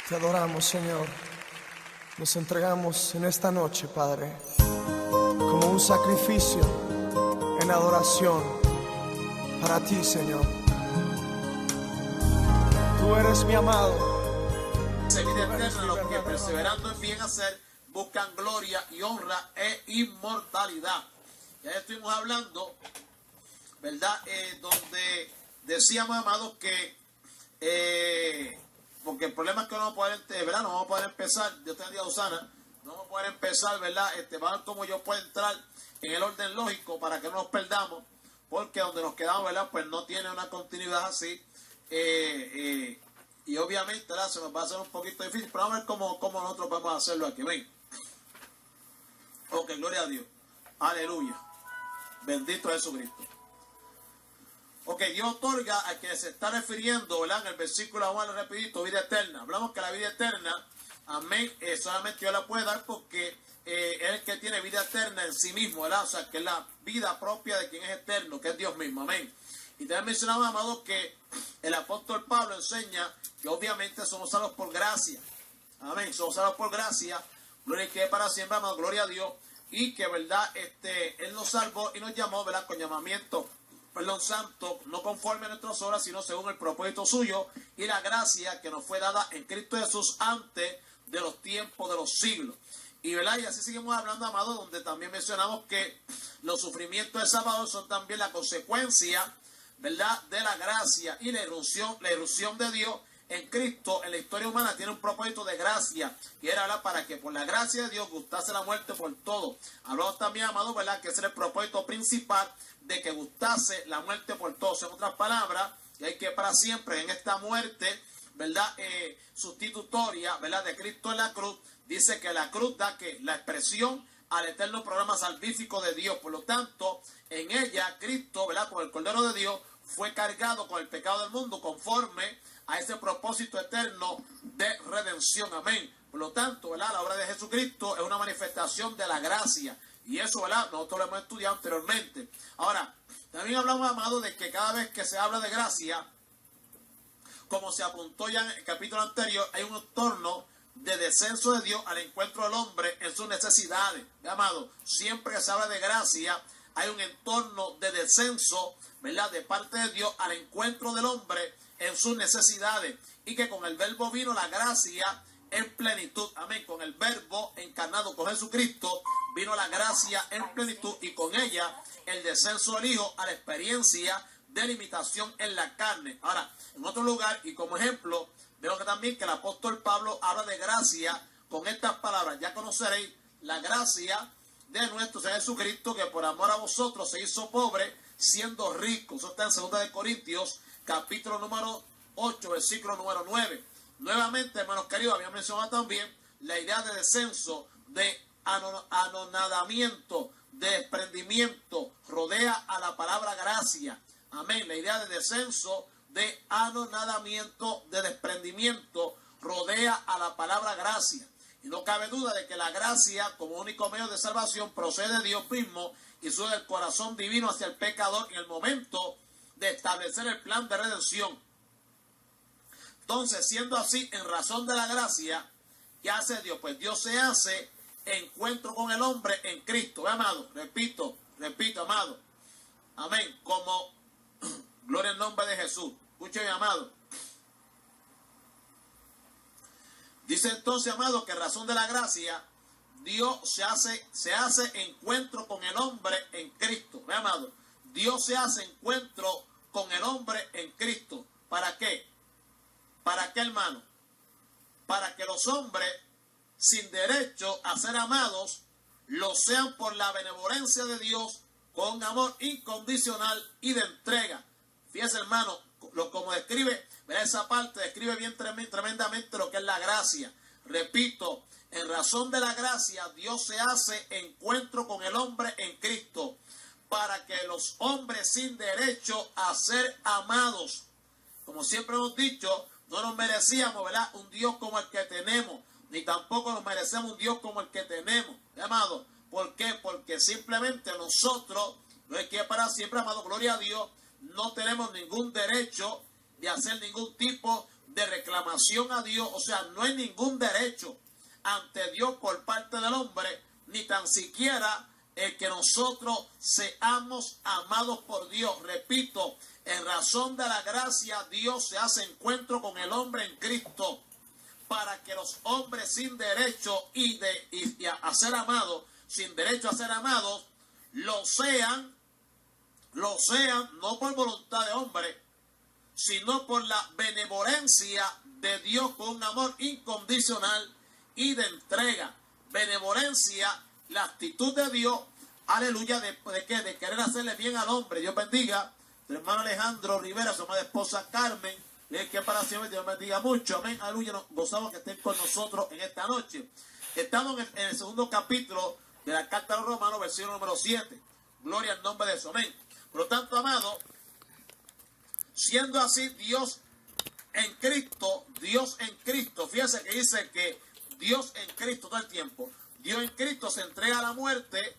Te adoramos, Señor. Nos entregamos en esta noche, Padre, como un sacrificio en adoración para ti, Señor. Tú eres mi amado. Vida eterna, los que perseverando en bien hacer buscan gloria y honra e inmortalidad. Ya estuvimos hablando, ¿verdad? Donde decíamos, amados, que porque el problema es que no vamos a poder, ¿verdad? No vamos a poder empezar, Dios te bendiga, Osana, no vamos a poder empezar, ¿verdad? Vamos a ver cómo yo puedo entrar en el orden lógico para que no nos perdamos, porque donde nos quedamos, ¿verdad? Pues no tiene una continuidad así. Y obviamente, ¿verdad? Se nos va a hacer un poquito difícil, pero vamos a ver cómo nosotros vamos a hacerlo aquí. Ven. Ok, gloria a Dios. Aleluya. Bendito Jesucristo. Ok, Dios otorga al que se está refiriendo, ¿verdad? En el versículo 1, repito, vida eterna. Hablamos que la vida eterna, amén, solamente Dios la puede dar porque es el que tiene vida eterna en sí mismo, ¿verdad? O sea, que es la vida propia de quien es eterno, que es Dios mismo, amén. Y también mencionamos, amados, que el apóstol Pablo enseña que obviamente somos salvos por gracia. Amén, somos salvos por gracia. Gloria y que para siempre, amado, gloria a Dios. Y que, ¿verdad? Él nos salvó y nos llamó, ¿verdad? Con llamamiento, perdón, santo, no conforme a nuestras obras, sino según el propósito suyo y la gracia que nos fue dada en Cristo Jesús antes de los tiempos de los siglos. Y, ¿verdad? Y así seguimos hablando, amados, donde también mencionamos que los sufrimientos de Salvador son también la consecuencia, ¿verdad?, de la gracia y la irrupción de Dios en Cristo en la historia humana tiene un propósito de gracia, y era, ¿verdad?, para que por la gracia de Dios gustase la muerte por todo. Hablamos también, amados, ¿verdad?, que ese es el propósito principal, de que gustase la muerte por todos. En otras palabras, y hay que para siempre en esta muerte, ¿verdad?, sustitutoria, ¿verdad?, de Cristo en la cruz, dice que la cruz da que la expresión al eterno programa salvífico de Dios. Por lo tanto, en ella Cristo, ¿verdad?, con el Cordero de Dios, fue cargado con el pecado del mundo conforme a ese propósito eterno de redención. Amén. Por lo tanto, ¿verdad?, la obra de Jesucristo es una manifestación de la gracia. Y eso, ¿verdad?, nosotros lo hemos estudiado anteriormente. Ahora, también hablamos, amado, de que cada vez que se habla de gracia, como se apuntó ya en el capítulo anterior, hay un entorno de descenso de Dios al encuentro del hombre en sus necesidades. Amado, siempre que se habla de gracia, hay un entorno de descenso, ¿verdad?, de parte de Dios al encuentro del hombre en sus necesidades. Y que con el verbo vino la gracia en plenitud. Amén. Con el verbo encarnado, con Jesucristo, vino la gracia en plenitud, y con ella el descenso del Hijo a la experiencia de limitación en la carne. Ahora, en otro lugar, y como ejemplo, veo que también que el apóstol Pablo habla de gracia con estas palabras: ya conoceréis la gracia de nuestro Señor Jesucristo, que por amor a vosotros se hizo pobre, siendo rico. Eso está en 2 de Corintios, capítulo número 8, versículo número 9. Nuevamente, hermanos queridos, había mencionado también la idea de descenso, de anonadamiento, de desprendimiento, rodea a la palabra gracia. Amén. La idea de descenso, de anonadamiento, de desprendimiento, rodea a la palabra gracia. Y no cabe duda de que la gracia, como único medio de salvación, procede de Dios mismo y sube del corazón divino hacia el pecador en el momento de establecer el plan de redención. Entonces, siendo así, en razón de la gracia, ¿qué hace Dios? Pues Dios se hace encuentro con el hombre en Cristo. ¿Ve, amado? Repito, amado. Amén. Como, gloria al nombre de Jesús. Escuchen, amado. Dice entonces, amado, que en razón de la gracia, Dios se hace encuentro con el hombre en Cristo. ¿Ve, amado? Dios se hace encuentro con el hombre en Cristo. ¿Para qué? ¿Para qué, hermano? Para que los hombres sin derecho a ser amados lo sean por la benevolencia de Dios, con amor incondicional y de entrega. Fíjese, hermano, como describe, ¿verdad?, esa parte describe bien tremendamente lo que es la gracia. Repito, en razón de la gracia, Dios se hace encuentro con el hombre en Cristo, para que los hombres sin derecho a ser amados, como siempre hemos dicho, no nos merecíamos, ¿verdad?, un Dios como el que tenemos, ni tampoco nos merecemos un Dios como el que tenemos, amado. ¿Por qué? Porque simplemente nosotros, no es que para siempre, amado, gloria a Dios, no tenemos ningún derecho de hacer ningún tipo de reclamación legitimación a Dios, o sea, no hay ningún derecho ante Dios por parte del hombre, ni tan siquiera que nosotros seamos amados por Dios. Repito, en razón de la gracia, Dios se hace encuentro con el hombre en Cristo para que los hombres sin derecho y a ser amados, sin derecho a ser amados, lo sean no por voluntad de hombre, sino por la benevolencia de Dios con un amor incondicional y de entrega. Benevolencia, la actitud de Dios, aleluya, ¿de qué? De querer hacerle bien al hombre. Dios bendiga su hermano Alejandro Rivera, su amada esposa Carmen, que para siempre Dios bendiga mucho, amén, aleluya. Nos gozamos que estén con nosotros en esta noche. Estamos en el segundo capítulo de la carta a los Romanos, versículo número 7. Gloria al nombre de eso, amén. Por lo tanto, amado, siendo así, Dios en Cristo, fíjese que dice que Dios en Cristo todo el tiempo, Dios en Cristo se entrega a la muerte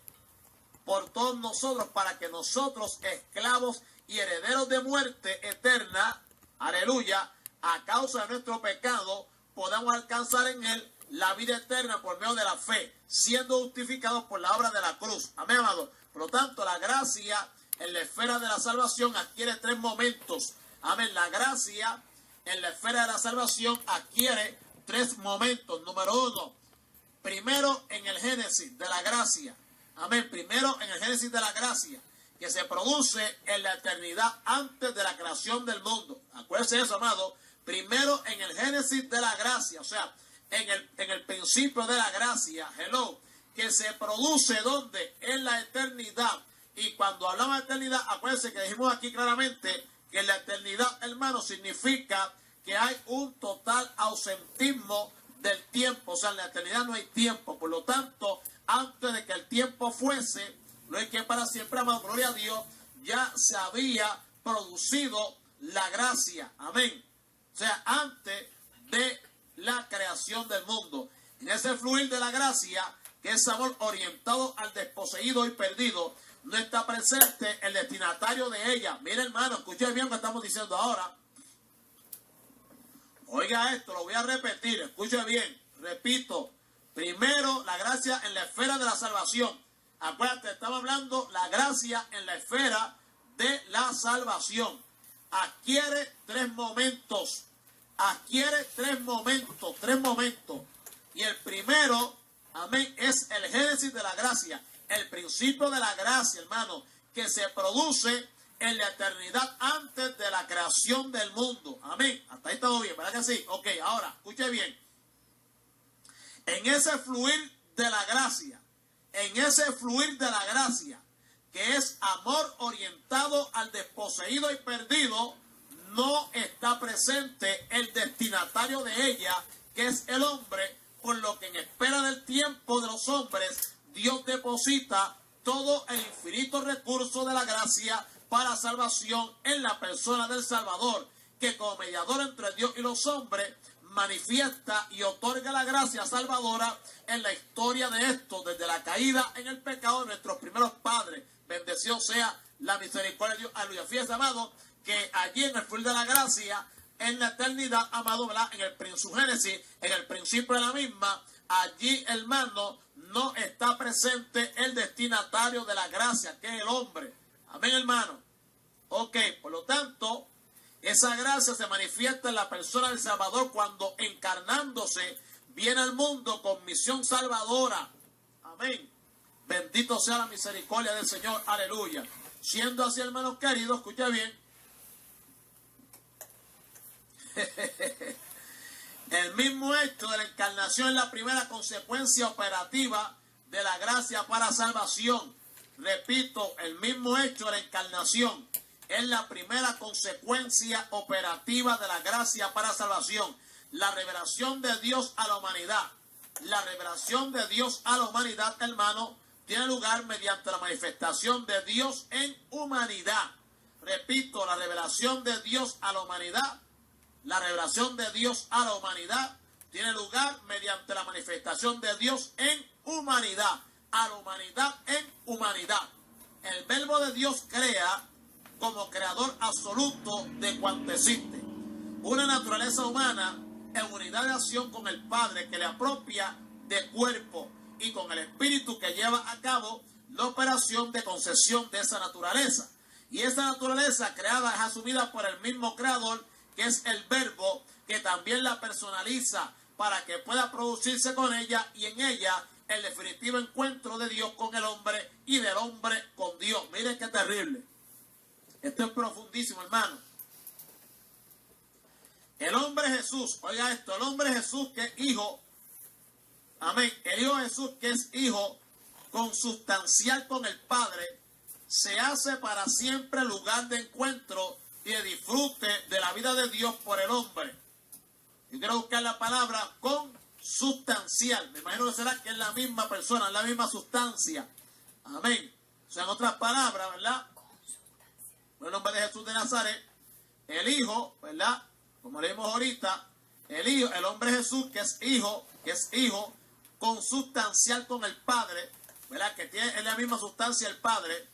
por todos nosotros para que nosotros, esclavos y herederos de muerte eterna, aleluya, a causa de nuestro pecado, podamos alcanzar en Él la vida eterna por medio de la fe, siendo justificados por la obra de la cruz. Amén, amado. Por lo tanto, la gracia en la esfera de la salvación adquiere 3 momentos. Amén. La gracia en la esfera de la salvación adquiere 3 momentos. Número 1, primero en el génesis de la gracia. Amén. Primero en el génesis de la gracia, que se produce en la eternidad antes de la creación del mundo. Acuérdense de eso, amado. Primero en el génesis de la gracia, o sea, en el principio de la gracia, hello, que se produce ¿dónde? En la eternidad. Y cuando hablamos de eternidad, acuérdense que dijimos aquí claramente que la eternidad, hermano, significa que hay un total ausentismo del tiempo. O sea, en la eternidad no hay tiempo. Por lo tanto, antes de que el tiempo fuese, no es que para siempre, amado, gloria a Dios, ya se había producido la gracia. Amén. O sea, antes de la creación del mundo. En ese fluir de la gracia, que es amor orientado al desposeído y perdido, no está presente el destinatario de ella. Mire, hermano, escuche bien lo que estamos diciendo ahora. Oiga esto, lo voy a repetir, escuche bien. Repito, primero la gracia en la esfera de la salvación. Acuérdate, estamos hablando la gracia en la esfera de la salvación. Adquiere 3 momentos. Adquiere 3 momentos. Y el primero, amén, es el génesis de la gracia. El principio de la gracia, hermano, que se produce en la eternidad antes de la creación del mundo. Amén. Hasta ahí todo bien, ¿verdad que sí? Ok, ahora, escuche bien. En ese fluir de la gracia, que es amor orientado al desposeído y perdido, no está presente el destinatario de ella, que es el hombre, por lo que en espera del tiempo de los hombres, Dios deposita todo el infinito recurso de la gracia para salvación en la persona del Salvador, que como mediador entre Dios y los hombres manifiesta y otorga la gracia salvadora en la historia de esto, desde la caída en el pecado de nuestros primeros padres. Bendecido sea la misericordia de Dios. Aleluya. Fíjese, amado, que allí en el fluir de la gracia, en la eternidad, amado, ¿verdad? En su génesis, en el principio de la misma, allí, hermano, no está presente el destinatario de la gracia, que es el hombre. Amén, hermano. Ok, por lo tanto, esa gracia se manifiesta en la persona del Salvador cuando, encarnándose, viene al mundo con misión salvadora. Amén. Bendito sea la misericordia del Señor. Aleluya. Siendo así, hermanos queridos, escucha bien. El mismo hecho de la encarnación es la primera consecuencia operativa de la gracia para salvación. Repito, el mismo hecho de la encarnación es la primera consecuencia operativa de la gracia para salvación. La revelación de Dios a la humanidad. La revelación de Dios a la humanidad, hermano, tiene lugar mediante la manifestación de Dios en humanidad. Repito, la revelación de Dios a la humanidad. La revelación de Dios a la humanidad tiene lugar mediante la manifestación de Dios en humanidad. A la humanidad en humanidad. El verbo de Dios crea como creador absoluto de cuanto existe. Una naturaleza humana en unidad de acción con el Padre, que le apropia de cuerpo, y con el Espíritu, que lleva a cabo la operación de concesión de esa naturaleza. Y esa naturaleza creada es asumida por el mismo Creador, que es el Verbo, que también la personaliza para que pueda producirse con ella y en ella el definitivo encuentro de Dios con el hombre y del hombre con Dios. Miren qué terrible. Esto es profundísimo, hermano. El hombre Jesús, oiga esto, el hombre Jesús que es hijo, amén, el hijo Jesús que es hijo consustancial con el Padre, se hace para siempre lugar de encuentro y de disfrute de la vida de Dios por el hombre. Yo quiero buscar la palabra consustancial. Me imagino que será que es la misma persona, es la misma sustancia. Amén. O sea, en otras palabras, ¿verdad? Por el nombre de Jesús de Nazaret, el Hijo, ¿verdad? Como leímos ahorita, el Hijo, el hombre Jesús, que es hijo consustancial con el Padre, ¿verdad? Que tiene la misma sustancia el Padre,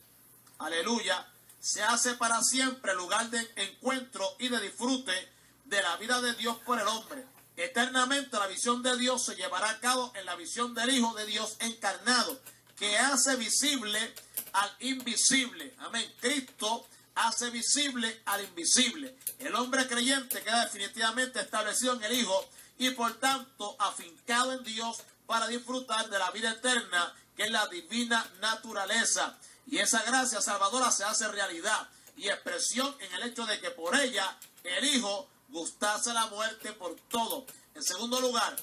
aleluya, se hace para siempre lugar de encuentro y de disfrute de la vida de Dios por el hombre. Eternamente la visión de Dios se llevará a cabo en la visión del Hijo de Dios encarnado, que hace visible al invisible. Amén. Cristo hace visible al invisible. El hombre creyente queda definitivamente establecido en el Hijo y por tanto afincado en Dios para disfrutar de la vida eterna, que es la divina naturaleza. Y esa gracia salvadora se hace realidad y expresión en el hecho de que por ella el Hijo gustase la muerte por todo. En segundo lugar,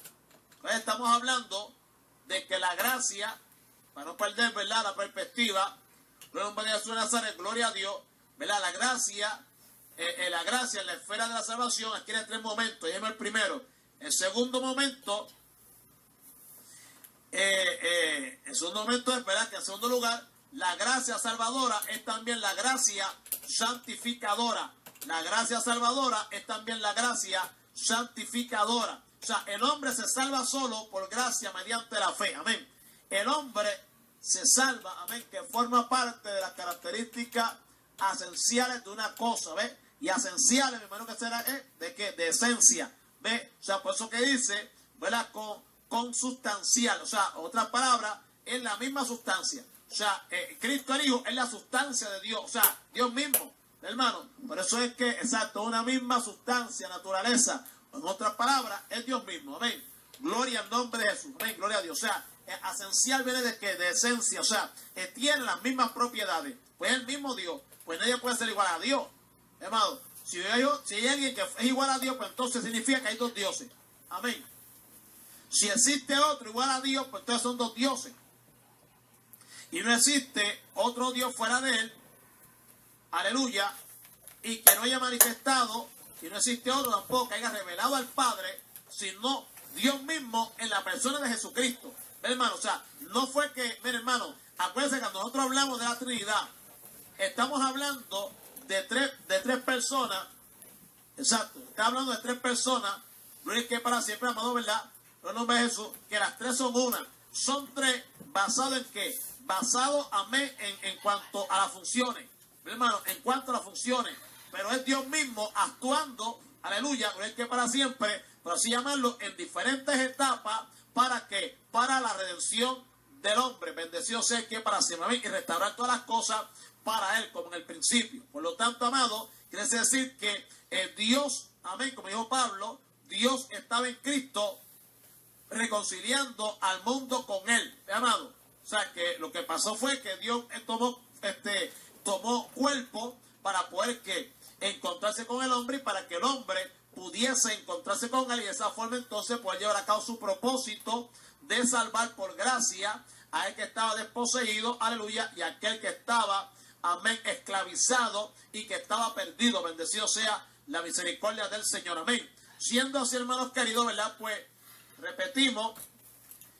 pues estamos hablando de que la gracia, para no perder, ¿verdad?, la perspectiva, gloria a Dios, ¿verdad? La gracia en la esfera de la salvación adquiere tres momentos. Y el primero. El segundo momento, es verdad que en segundo lugar, la gracia salvadora es también la gracia santificadora. La gracia salvadora es también la gracia santificadora. O sea, el hombre se salva solo por gracia mediante la fe. Amén. El hombre se salva, amén, que forma parte de las características esenciales de una cosa, ¿ves? Y esenciales, mi hermano, que será, ¿de qué? De esencia, ¿ves? O sea, por eso que dice, ¿verdad? Consustancial. O sea, otra palabra, es la misma sustancia. O sea, Cristo el Hijo es la sustancia de Dios. O sea, Dios mismo, hermano. Por eso es que, exacto, una misma sustancia, naturaleza. En otras palabras, es Dios mismo. Amén. Gloria al nombre de Jesús. Amén. Gloria a Dios. O sea, esencial viene de qué? De esencia. O sea, tiene las mismas propiedades. Pues el mismo Dios. Pues nadie puede ser igual a Dios. Hermano, si hay alguien que es igual a Dios, pues entonces significa que hay dos dioses. Amén. Si existe otro igual a Dios, pues entonces son dos dioses. Y no existe otro Dios fuera de él, aleluya, y que no haya manifestado, y no existe otro tampoco que haya revelado al Padre, sino Dios mismo en la persona de Jesucristo. ¿Ven, hermano? O sea, no fue que, miren, hermano, acuérdense que cuando nosotros hablamos de la Trinidad, estamos hablando de tres personas, exacto, está hablando de tres personas, gloria que para siempre, amado, ¿verdad? Por el nombre de Jesús, que las tres son una. Son tres, ¿basado en qué? Basado, amén, en cuanto a las funciones, hermano, en cuanto a las funciones, pero es Dios mismo actuando, aleluya, gloria que para siempre, por así llamarlo, en diferentes etapas, ¿para qué? Para la redención del hombre, bendecido sea que para siempre, amén, y restaurar todas las cosas para él, como en el principio. Por lo tanto, amado, quiere decir que Dios, amén, como dijo Pablo, Dios estaba en Cristo reconciliando al mundo con él, amado. O sea, que lo que pasó fue que Dios tomó cuerpo para poder encontrarse con el hombre y para que el hombre pudiese encontrarse con él y de esa forma entonces poder llevar a cabo su propósito de salvar por gracia a él que estaba desposeído, aleluya, y a aquel que estaba, amén, esclavizado y que estaba perdido. Bendecido sea la misericordia del Señor, amén. Siendo así, hermanos queridos, ¿verdad? Pues repetimos,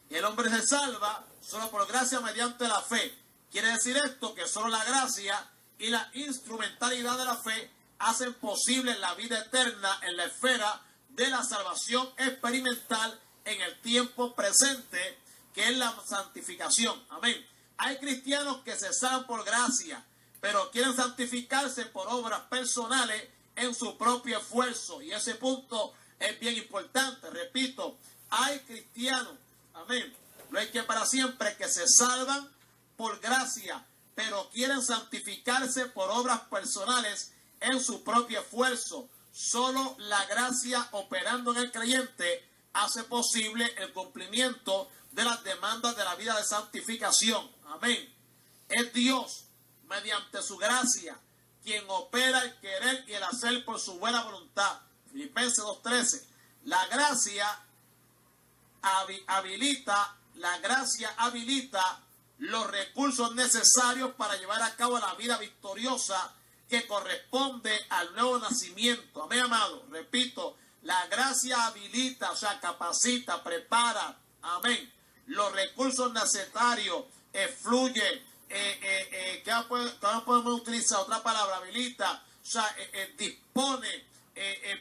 el hombre se salva solo por gracia mediante la fe. Quiere decir esto que solo la gracia y la instrumentalidad de la fe hacen posible la vida eterna en la esfera de la salvación experimental en el tiempo presente, que es la santificación. Amén. Hay cristianos que se salvan por gracia, pero quieren santificarse por obras personales en su propio esfuerzo. Y ese punto es bien importante. siempre que se salvan por gracia, pero quieren santificarse por obras personales en su propio esfuerzo. Solo la gracia operando en el creyente hace posible el cumplimiento de las demandas de la vida de santificación. Amén. Es Dios, mediante su gracia, quien opera el querer y el hacer por su buena voluntad. Filipenses 2:13. La gracia habilita los recursos necesarios para llevar a cabo la vida victoriosa que corresponde al nuevo nacimiento. Amén, amado. Repito, la gracia habilita, o sea, capacita, prepara. Amén. Los recursos necesarios fluyen. ¿Qué podemos utilizar? Otra palabra, habilita, o sea, dispone,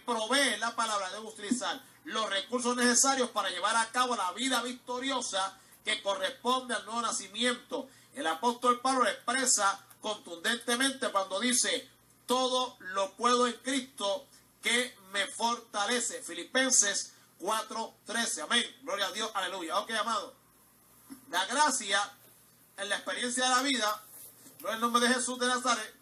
provee, la palabra debo utilizar, los recursos necesarios para llevar a cabo la vida victoriosa que corresponde al nuevo nacimiento. El apóstol Pablo lo expresa contundentemente cuando dice: todo lo puedo en Cristo que me fortalece. Filipenses 4:13. Amén. Gloria a Dios. Aleluya. Ok, amado. La gracia en la experiencia de la vida, no en el nombre de Jesús de Nazaret,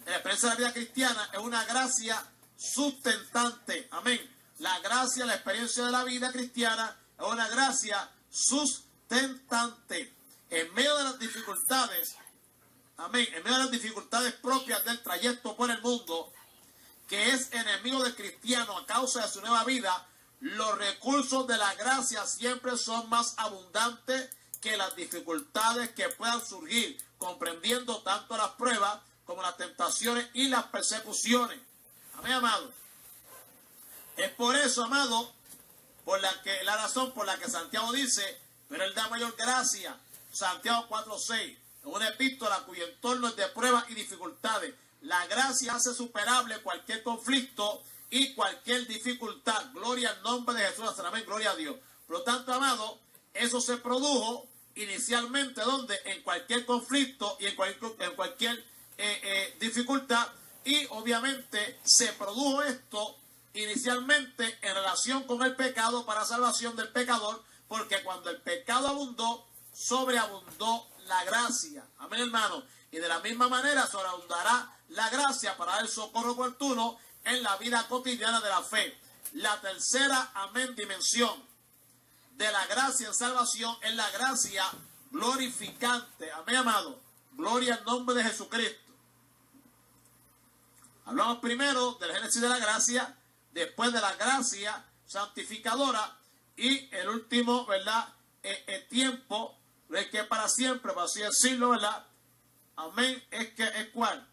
en la experiencia de la vida cristiana, es una gracia sustentante. Amén. La gracia, la experiencia de la vida cristiana es una gracia sustentante. En medio de las dificultades, amén, en medio de las dificultades propias del trayecto por el mundo, que es enemigo del cristiano a causa de su nueva vida, los recursos de la gracia siempre son más abundantes que las dificultades que puedan surgir, comprendiendo tanto las pruebas como las tentaciones y las persecuciones. Amén, amado. Es por eso, amado, la razón por la que Santiago dice: pero él da mayor gracia. Santiago 4:6, una epístola cuyo entorno es de pruebas y dificultades. La gracia hace superable cualquier conflicto y cualquier dificultad. Gloria al nombre de Jesús. Amén, gloria a Dios. Por lo tanto, amado, eso se produjo inicialmente, ¿dónde? En cualquier conflicto y en cualquier dificultad. Y obviamente se produjo esto inicialmente en relación con el pecado para salvación del pecador, porque cuando el pecado abundó, sobreabundó la gracia. Amén, hermano. Y de la misma manera sobreabundará la gracia para el socorro oportuno en la vida cotidiana de la fe. La tercera, amén, dimensión de la gracia en salvación es la gracia glorificante. Amén, amado. Gloria al nombre de Jesucristo. Hablamos primero del génesis de la gracia, después de la gracia santificadora, y el último, ¿verdad? El tiempo, es que para siempre, por así decirlo, ¿verdad? Amén, es ¿cuál?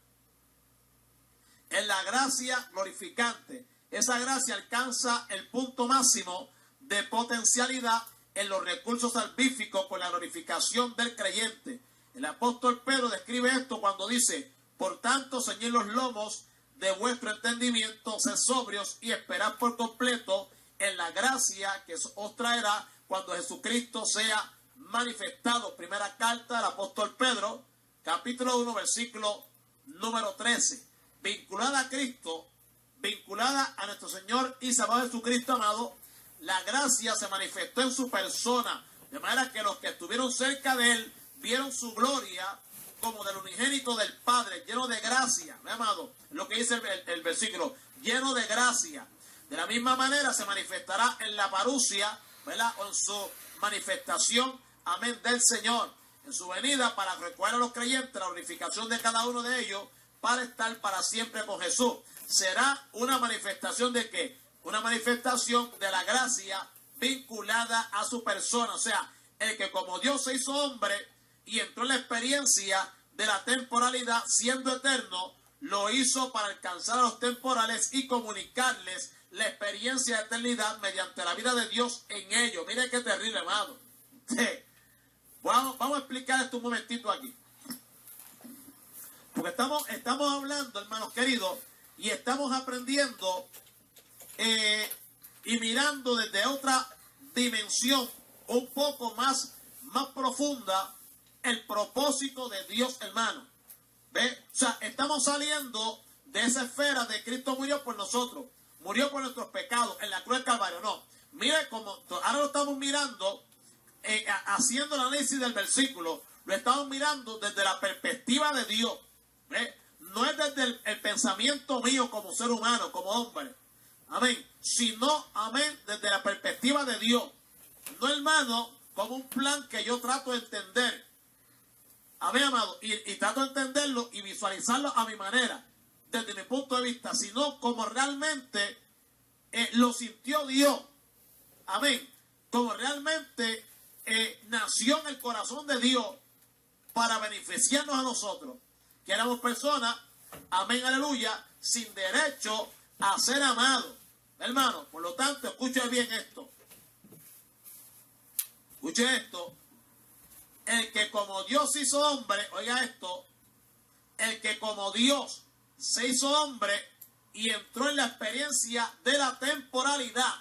Es la gracia glorificante. Esa gracia alcanza el punto máximo de potencialidad en los recursos salvíficos con la glorificación del creyente. El apóstol Pedro describe esto cuando dice: por tanto, ceñid los lomos de vuestro entendimiento, sed sobrios y esperad por completo en la gracia que os traerá cuando Jesucristo sea manifestado. Primera carta del apóstol Pedro, capítulo 1, versículo número 13. Vinculada a Cristo, vinculada a nuestro Señor y Salvador Jesucristo, amado, la gracia se manifestó en su persona, de manera que los que estuvieron cerca de él vieron su gloria como del unigénito del Padre, lleno de gracia. ¿Me amado? Lo que dice el versículo, lleno de gracia. De la misma manera se manifestará en la parusia, ¿verdad? O en su manifestación, amén, del Señor, en su venida para recordar a los creyentes la glorificación de cada uno de ellos, para estar para siempre con Jesús. Será una manifestación de ¿qué? Una manifestación de la gracia vinculada a su persona. O sea, el que como Dios se hizo hombre y entró en la experiencia de la temporalidad siendo eterno, lo hizo para alcanzar a los temporales y comunicarles la experiencia de eternidad mediante la vida de Dios en ellos. Mire qué terrible, amado. Vamos a explicar esto un momentito aquí. Porque estamos hablando, hermanos queridos, y estamos aprendiendo y mirando desde otra dimensión un poco más profunda el propósito de Dios, hermano. ¿Ve? O sea, estamos saliendo de esa esfera de Cristo murió por nosotros, murió por nuestros pecados en la cruz del Calvario. No, mire cómo ahora lo estamos mirando haciendo el análisis del versículo, lo estamos mirando desde la perspectiva de Dios. ¿Ve? No es desde el pensamiento mío como ser humano, como hombre. Amén. Sino, amén, desde la perspectiva de Dios. No, hermano, como un plan que yo trato de entender. Amén, amado. Y trato de entenderlo y visualizarlo a mi manera, desde mi punto de vista, sino como realmente lo sintió Dios. Amén. Como realmente nació en el corazón de Dios para beneficiarnos a nosotros, que éramos personas, amén, aleluya, sin derecho a ser amados. Hermano, por lo tanto, escuche bien esto. Escuche esto. El que como Dios se hizo hombre, oiga esto, el que como Dios se hizo hombre y entró en la experiencia de la temporalidad,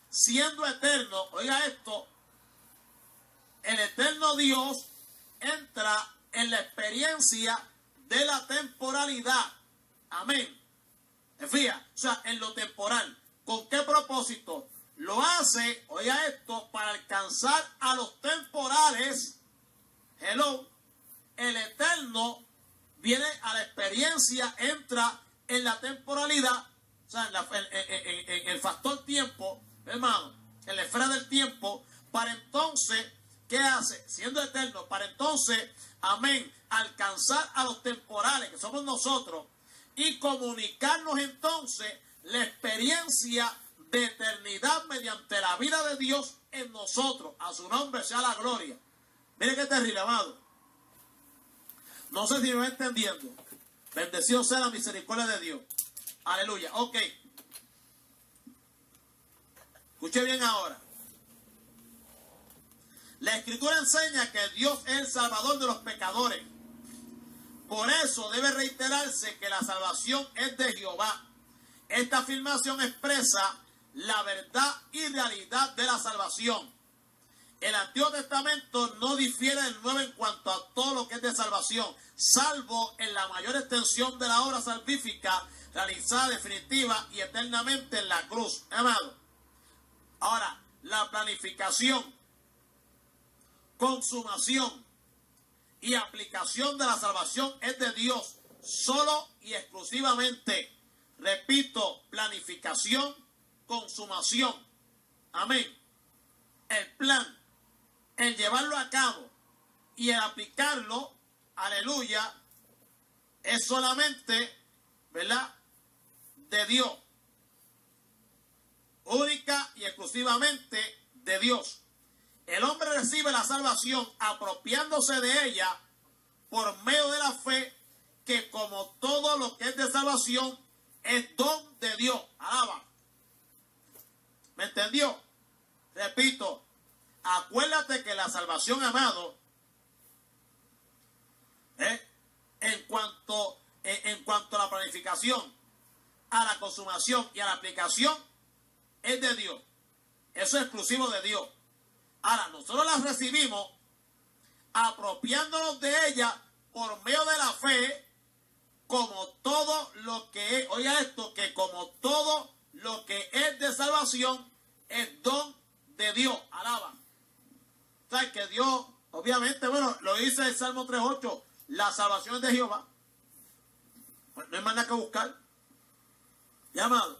siendo eterno, oiga esto, el eterno Dios entra en la experiencia de la temporalidad. Amén. Fíjate, o sea, en lo temporal. ¿Con qué propósito? Lo hace, oiga esto, para alcanzar a los temporales. Hello. El eterno viene a la experiencia, entra en la temporalidad, o sea, en el factor tiempo, hermano, en la esfera del tiempo, para entonces, ¿qué hace? Siendo eterno, para entonces, amén, alcanzar a los temporales, que somos nosotros, y comunicarnos entonces la experiencia de eternidad mediante la vida de Dios en nosotros. A su nombre sea la gloria. Mire qué terrible, amado. No sé si me va entendiendo. Bendecido sea la misericordia de Dios. Aleluya. Ok. Escuche bien ahora. La Escritura enseña que Dios es el Salvador de los pecadores. Por eso debe reiterarse que la salvación es de Jehová. Esta afirmación expresa la verdad y realidad de la salvación. El Antiguo Testamento no difiere del Nuevo en cuanto a todo lo que es de salvación, salvo en la mayor extensión de la obra salvífica realizada definitiva y eternamente en la cruz. Amado. Ahora, la planificación, consumación y aplicación de la salvación es de Dios, solo y exclusivamente. Repito, planificación, consumación. Amén. El plan, el llevarlo a cabo y el aplicarlo, aleluya, es solamente, ¿verdad?, de Dios. Única y exclusivamente de Dios. El hombre recibe la salvación apropiándose de ella por medio de la fe, que como todo lo que es de salvación es don de Dios. Alaba. ¿Me entendió? Repito, acuérdate que la salvación, amado, en cuanto a la planificación, a la consumación y a la aplicación, es de Dios. Eso es exclusivo de Dios. Ahora, nosotros las recibimos apropiándonos de ella por medio de la fe, como todo lo que es, oiga esto, que como todo lo que es de salvación es don de Dios. Alaba. O sea, que Dios, obviamente, bueno, lo dice el Salmo 3.8, la salvación es de Jehová. Pues no hay más nada que buscar. ¿Ya, amado?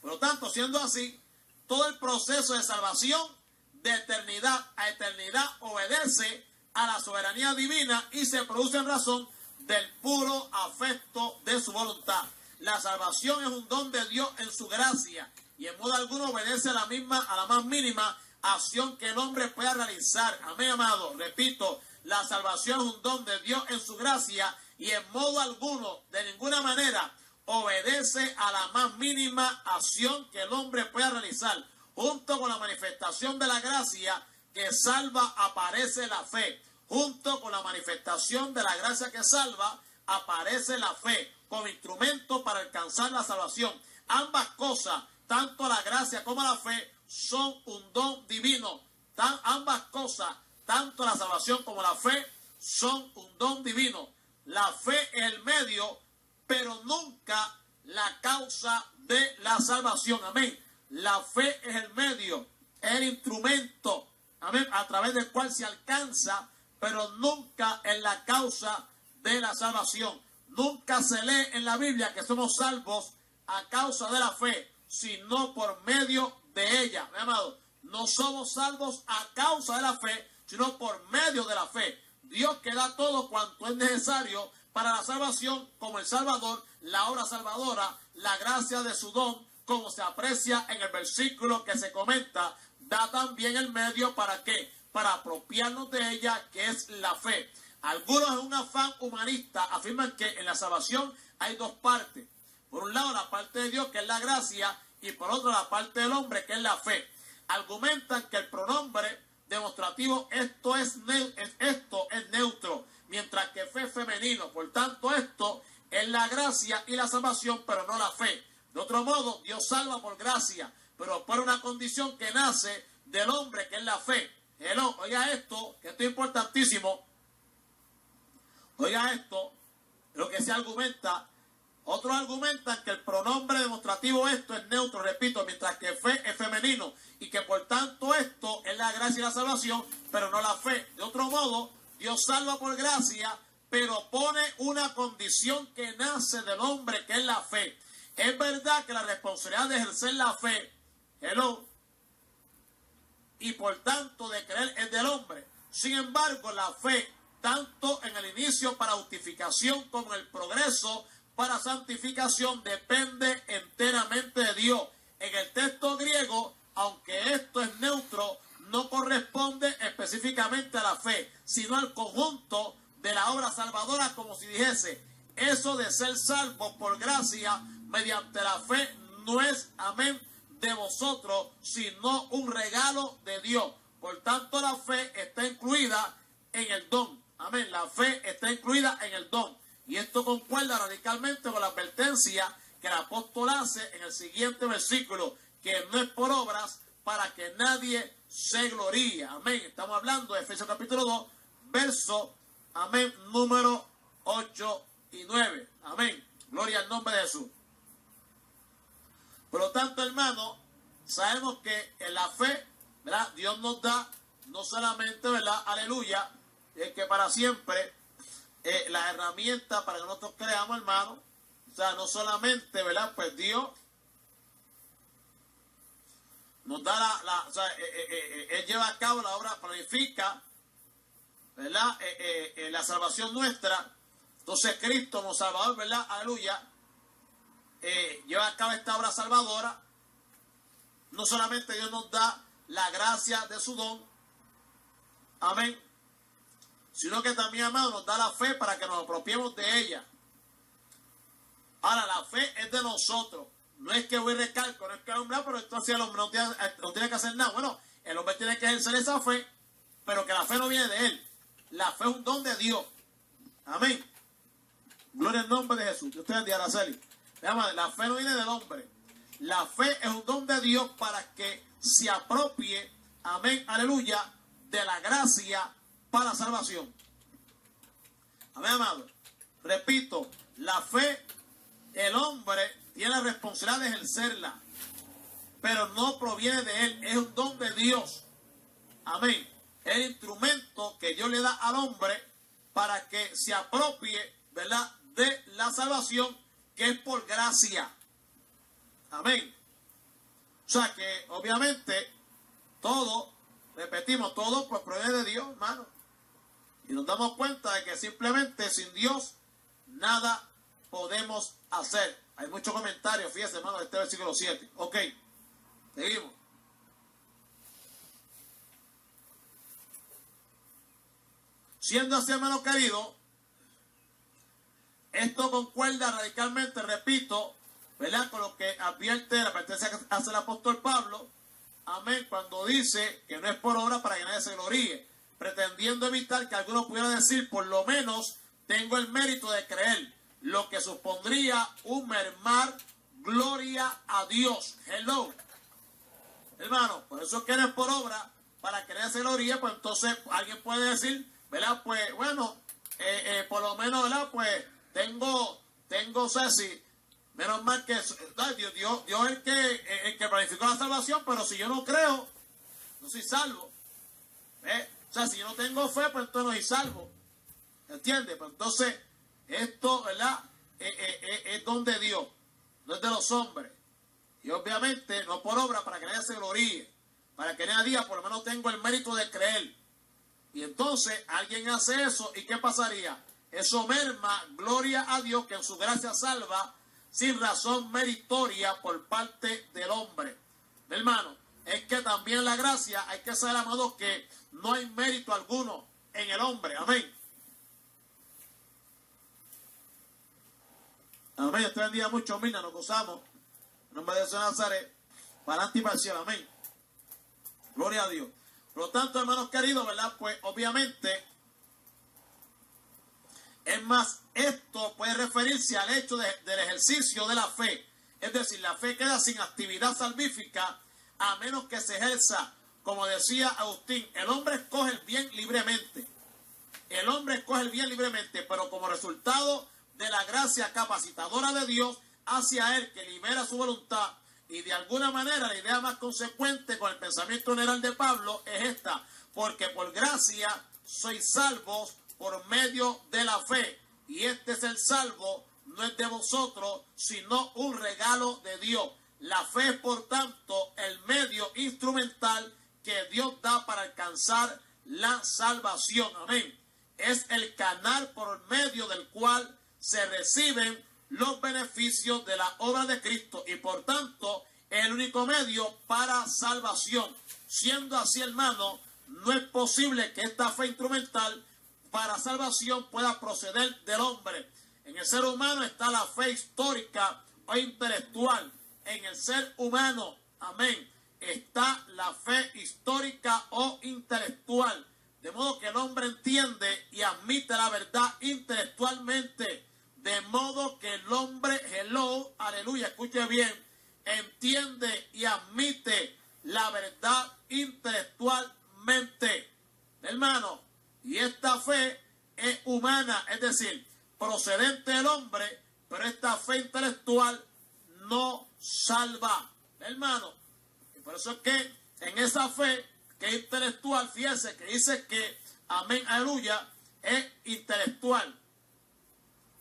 Por lo tanto, siendo así, todo el proceso de salvación de eternidad a eternidad obedece a la soberanía divina y se produce en razón del puro afecto de su voluntad. La salvación es un don de Dios en su gracia y en modo alguno obedece a la más mínima acción que el hombre pueda realizar. Amén, amado. Repito, la salvación es un don de Dios en su gracia y en modo alguno, de ninguna manera, obedece a la más mínima acción que el hombre pueda realizar. Junto con la manifestación de la gracia que salva, aparece la fe. Junto con la manifestación de la gracia que salva, aparece la fe como instrumento para alcanzar la salvación. Ambas cosas, tanto la gracia como la fe, son un don divino. Ambas cosas, tanto la salvación como la fe, son un don divino. La fe es el medio, pero nunca la causa de la salvación. Amén. La fe es el medio, es el instrumento amén, a través del cual se alcanza, pero nunca en la causa de la salvación. Nunca se lee en la Biblia que somos salvos a causa de la fe, sino por medio de ella. Mi amado, no somos salvos a causa de la fe, sino por medio de la fe. Dios que da todo cuanto es necesario para la salvación, como el Salvador, la obra salvadora, la gracia de su don, como se aprecia en el versículo que se comenta, da también el medio para ¿qué? Para apropiarnos de ella, que es la fe. Algunos en un afán humanista afirman que en la salvación hay dos partes. Por un lado la parte de Dios, que es la gracia, y por otro la parte del hombre, que es la fe. Argumentan que el pronombre demostrativo esto es neutro, mientras que fe es femenino. Por tanto, esto es la gracia y la salvación, pero no la fe. De otro modo, Dios salva por gracia, pero por una condición que nace del hombre, que es la fe. Hello, oiga esto, que esto es importantísimo. Oiga esto, lo que se argumenta. Otros argumentan que el pronombre demostrativo esto es neutro, repito, mientras que fe es femenino, y que por tanto esto es la gracia y la salvación, pero no la fe. De otro modo, Dios salva por gracia, pero pone una condición que nace del hombre, que es la fe. Es verdad que la responsabilidad de ejercer la fe, y por tanto de creer es del hombre. Sin embargo, la fe, tanto en el inicio para justificación como en el progreso para santificación, depende enteramente de Dios. En el texto griego, aunque esto es neutro, no corresponde específicamente a la fe, sino al conjunto de la obra salvadora, como si dijese, eso de ser salvo por gracia mediante la fe no es, amén, de vosotros, sino un regalo de Dios. Por tanto, la fe está incluida en el don. Amén, la fe está incluida en el don. Y esto concuerda radicalmente con la advertencia que el apóstol hace en el siguiente versículo, que no es por obras para que nadie se gloríe. Amén. Estamos hablando de Efesios capítulo 2, verso, amén, número 8 y 9. Amén. Gloria al nombre de Jesús. Por lo tanto, hermanos, sabemos que en la fe, ¿verdad? Dios nos da no solamente, ¿verdad? Aleluya, que para siempre la herramienta para que nosotros creamos, hermano. O sea, no solamente, ¿verdad? Pues Dios nos da Él lleva a cabo la obra, planifica, ¿verdad? La salvación nuestra. Entonces Cristo como Salvador, ¿verdad? Aleluya. Lleva a cabo esta obra salvadora. No solamente Dios nos da la gracia de su don, amén, sino que también, amado, nos da la fe para que nos apropiemos de ella. Ahora, la fe es de nosotros. No es que voy a recalco, no es que el hombre, pero entonces el hombre no tiene que hacer nada. Bueno, el hombre tiene que ejercer esa fe, pero que la fe no viene de él. La fe es un don de Dios. Amén. Gloria al nombre de Jesús. Dios te bendiga, Araceli. La fe no viene del hombre. La fe es un don de Dios para que se apropie, amén, aleluya, de la gracia para salvación. Amén, amado. Repito, la fe, el hombre tiene la responsabilidad de ejercerla, pero no proviene de él, es un don de Dios. Amén. Es el instrumento que Dios le da al hombre para que se apropie, ¿verdad?, de la salvación, que es por gracia. Amén. O sea que obviamente todo, repetimos, todo pues proviene de Dios, hermano. Y nos damos cuenta de que simplemente sin Dios nada podemos hacer. Hay muchos comentarios, fíjese, hermano, de este versículo 7. Ok, seguimos. Siendo así, hermano querido, esto concuerda radicalmente, repito, ¿verdad?, con lo que advierte la advertencia que hace el apóstol Pablo, amén, cuando dice que no es por obra para que nadie se gloríe, pretendiendo evitar que alguno pudiera decir, por lo menos tengo el mérito de creer, lo que supondría un mermar gloria a Dios. Hello, hermano, por eso es que no es por obra para que nadie se gloríe. Pues entonces alguien puede decir, ¿verdad?, pues bueno, por lo menos, ¿verdad?, pues tengo, o sea, si menos mal que Dios es el que planificó la salvación, pero si yo no creo, no soy salvo. O sea, si yo no tengo fe, pues entonces no soy salvo. ¿Entiendes? Pues entonces, esto, ¿verdad? Es don de Dios, no es de los hombres. Y obviamente, no por obra, para que nadie se gloríe, para que nadie diga, por lo menos tengo el mérito de creer. Y entonces, alguien hace eso, ¿y qué pasaría? Eso merma, gloria a Dios, que en su gracia salva, sin razón meritoria por parte del hombre. Mi hermano, es que también la gracia, hay que saber, amado, que no hay mérito alguno en el hombre. Amén. Amén. Dios te bendiga mucho, Mirna, nos gozamos. En nombre de Jesús de Nazaret, para adelante y para el cielo. Amén. Gloria a Dios. Por lo tanto, hermanos queridos, ¿verdad? Pues obviamente, es más, esto puede referirse al hecho del ejercicio de la fe. Es decir, la fe queda sin actividad salvífica a menos que se ejerza. Como decía Agustín, el hombre escoge el bien libremente. El hombre escoge el bien libremente, pero como resultado de la gracia capacitadora de Dios hacia él, que libera su voluntad. Y de alguna manera la idea más consecuente con el pensamiento general de Pablo es esta: porque por gracia sois salvos por medio de la fe, y este es el salvo, no es de vosotros, sino un regalo de Dios. La fe es, por tanto, el medio instrumental que Dios da para alcanzar la salvación. Amén. Es el canal por medio del cual se reciben los beneficios de la obra de Cristo, y por tanto es el único medio para salvación. Siendo así, hermano, no es posible que esta fe instrumental para salvación pueda proceder del hombre. En el ser humano está la fe histórica o intelectual. En el ser humano, amén, está la fe histórica o intelectual. De modo que el hombre entiende y admite la verdad intelectualmente. De modo que el hombre, hello, aleluya, escuche bien, entiende y admite la verdad intelectualmente. Hermano, y esta fe es humana, es decir, procedente del hombre, pero esta fe intelectual no salva, hermano. Y por eso es que en esa fe que es intelectual, fíjese que dice que, amén, aleluya, es intelectual.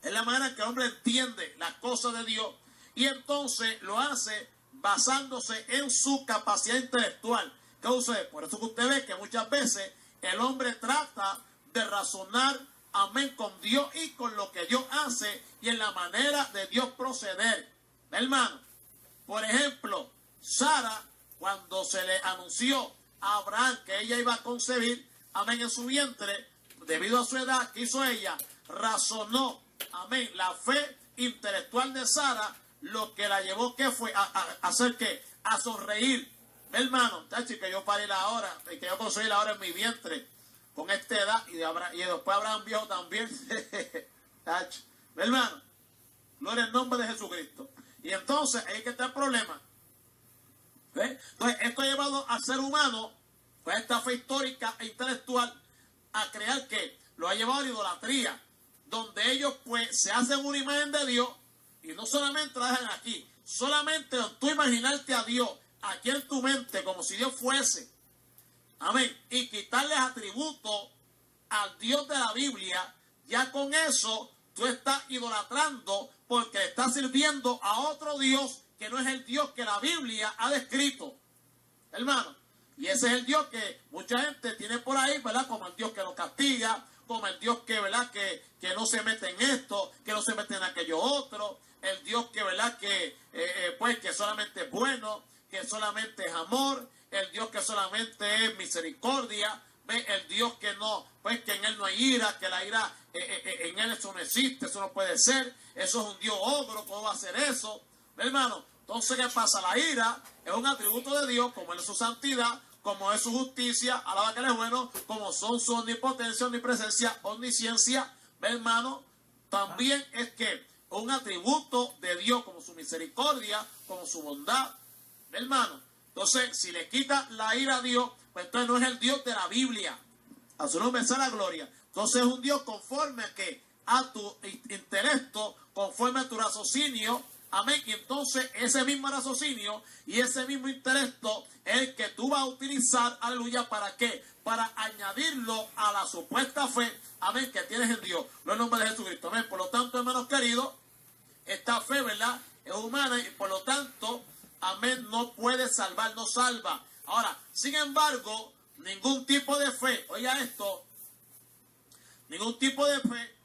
Es la manera que el hombre entiende las cosas de Dios, y entonces lo hace basándose en su capacidad intelectual. ¿Qué sucede? Por eso que usted ve que muchas veces el hombre trata de razonar, amén, con Dios y con lo que Dios hace y en la manera de Dios proceder. Hermano, por ejemplo, Sara, cuando se le anunció a Abraham que ella iba a concebir, amén, en su vientre, debido a su edad, ¿qué hizo ella? Razonó, amén, la fe intelectual de Sara, lo que la llevó, ¿qué fue? A hacer ¿qué? A sonreír. Hermano, tachi, que yo paré la hora, que yo concebí la hora en mi vientre, con esta edad, y después Abraham viejo también. Tachi, hermano, gloria al nombre de Jesucristo. Y entonces, ahí que está el problema. ¿Ve? Entonces, esto ha llevado al ser humano, pues esta fe histórica e intelectual, a crear que lo ha llevado a la idolatría, donde ellos pues se hacen una imagen de Dios, y no solamente la dejan aquí, solamente tú imaginarte a Dios aquí en tu mente como si Dios fuese, amén, y quitarles atributos al Dios de la Biblia, ya con eso tú estás idolatrando, porque estás sirviendo a otro Dios que no es el Dios que la Biblia ha descrito, hermano. Y ese es el Dios que mucha gente tiene por ahí, ¿verdad? Como el Dios que lo castiga, como el Dios que, ¿verdad? Que no se mete en esto, que no se mete en aquello otro, el Dios que, ¿verdad? Que pues que solamente es bueno, que solamente es amor, el Dios que solamente es misericordia, ¿ve? El Dios que no, pues que en él no hay ira, que la ira en él eso no existe, eso no puede ser, eso es un Dios ogro, ¿cómo va a hacer eso? ¿Ve, hermano? Entonces, ¿qué pasa? La ira es un atributo de Dios, como es su santidad, como es su justicia, alaba que él es bueno, como son su omnipotencia, omnipresencia, omnisciencia, ¿ve, hermano? También es que un atributo de Dios, como su misericordia, como su bondad, ¿ve, hermano? Entonces, si le quita la ira a Dios, pues entonces no es el Dios de la Biblia. A su nombre sea la gloria. Entonces es un Dios conforme a que a tu intelecto, conforme a tu raciocinio, Amén. Y entonces ese mismo raciocinio y ese mismo intelecto es el que tú vas a utilizar, aleluya, ¿para qué? Para añadirlo a la supuesta fe, amén, que tienes en Dios. No en nombre de Jesucristo, amén. Por lo tanto, hermanos queridos, esta fe, ¿verdad?, es humana y por lo tanto, amén, no puede salvar, no salva. Ahora, sin embargo, ningún tipo de fe, oiga esto, ningún tipo de fe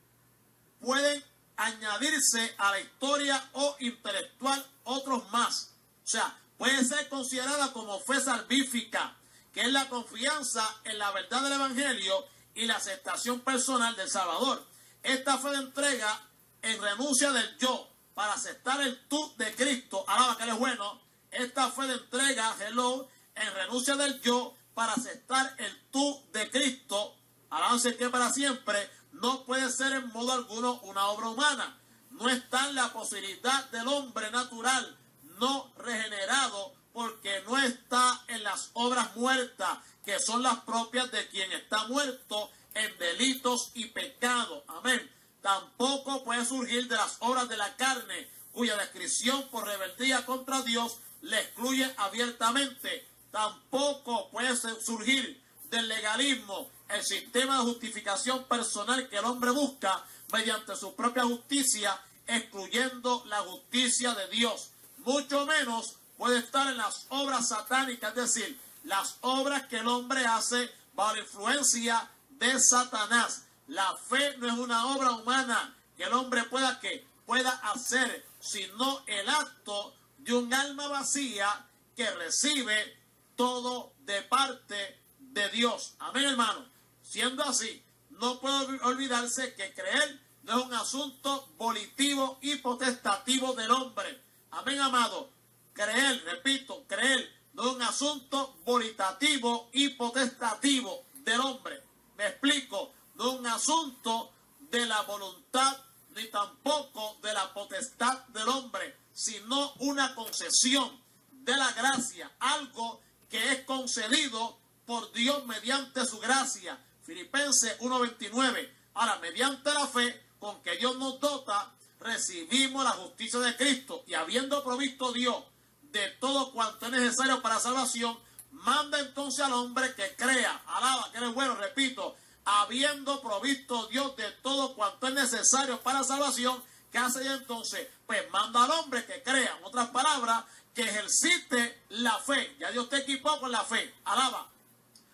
pueden añadirse a la historia o intelectual otros más. O sea, puede ser considerada como fe salvífica, que es la confianza en la verdad del Evangelio y la aceptación personal del Salvador. Esta fe de entrega en renuncia del yo para aceptar el tú de Cristo, alaba que Él es bueno. Esta fe de entrega, hello, en renuncia del yo para aceptar el tú de Cristo, alabanza que para siempre, no puede ser en modo alguno una obra humana. No está en la posibilidad del hombre natural, no regenerado, porque no está en las obras muertas, que son las propias de quien está muerto en delitos y pecados. Amén. Tampoco puede surgir de las obras de la carne, cuya descripción por rebeldía contra Dios le excluye abiertamente. Tampoco puede surgir del legalismo, el sistema de justificación personal que el hombre busca mediante su propia justicia, excluyendo la justicia de Dios. Mucho menos puede estar en las obras satánicas, es decir, las obras que el hombre hace bajo la influencia de Satanás. La fe no es una obra humana que el hombre pueda hacer, sino el acto de un alma vacía que recibe todo de parte de Dios. Amén, hermano. Siendo así, no puede olvidarse que creer no es un asunto volitivo y potestativo del hombre. Amén, amado. Creer, repito, creer no es un asunto volitativo y potestativo del hombre. Me explico, no es un asunto de la voluntad ni tampoco de la potestad del hombre, sino una concesión de la gracia, algo que es concedido por Dios mediante su gracia. Filipenses 1:29. Ahora, mediante la fe con que Dios nos dota, recibimos la justicia de Cristo, y habiendo provisto Dios de todo cuanto es necesario para salvación, manda entonces al hombre que crea. Alaba que eres bueno, repito, habiendo provisto Dios de todo cuanto es necesario para salvación, ¿qué hace ya entonces? Pues manda al hombre que crea. En otras palabras, que ejercite la fe. Ya Dios te equipó con la fe. Alaba.